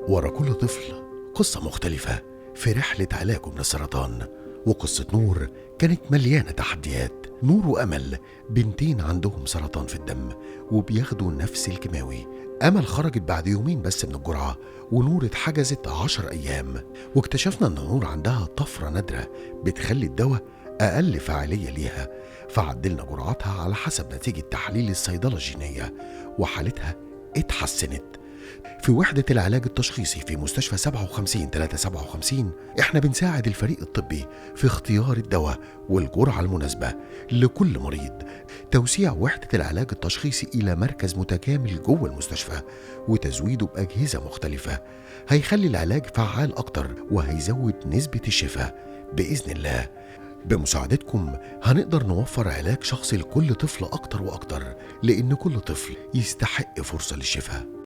ورا كل طفل قصة مختلفة في رحلة علاجه من السرطان. وقصة نور كانت مليانة تحديات. نور وأمل بنتين عندهم سرطان في الدم وبياخدوا نفس الكيماوي. أمل خرجت بعد يومين بس من الجرعة، ونور اتحجزت 10 أيام. واكتشفنا أن نور عندها طفرة نادرة بتخلي الدواء أقل فعالية ليها، فعدلنا جرعاتها على حسب نتيجة تحليل الصيدلة الجينية، وحالتها اتحسنت. في وحدة العلاج التشخيصي في مستشفى 57 احنا بنساعد الفريق الطبي في اختيار الدواء والجرعة المناسبة لكل مريض. توسيع وحدة العلاج التشخيصي إلى مركز متكامل جوه المستشفى وتزويده بأجهزة مختلفة هيخلي العلاج فعال أكتر وهيزود نسبة الشفاء بإذن الله. بمساعدتكم هنقدر نوفر علاج شخصي لكل طفل أكتر وأكتر، لأن كل طفل يستحق فرصة للشفاء.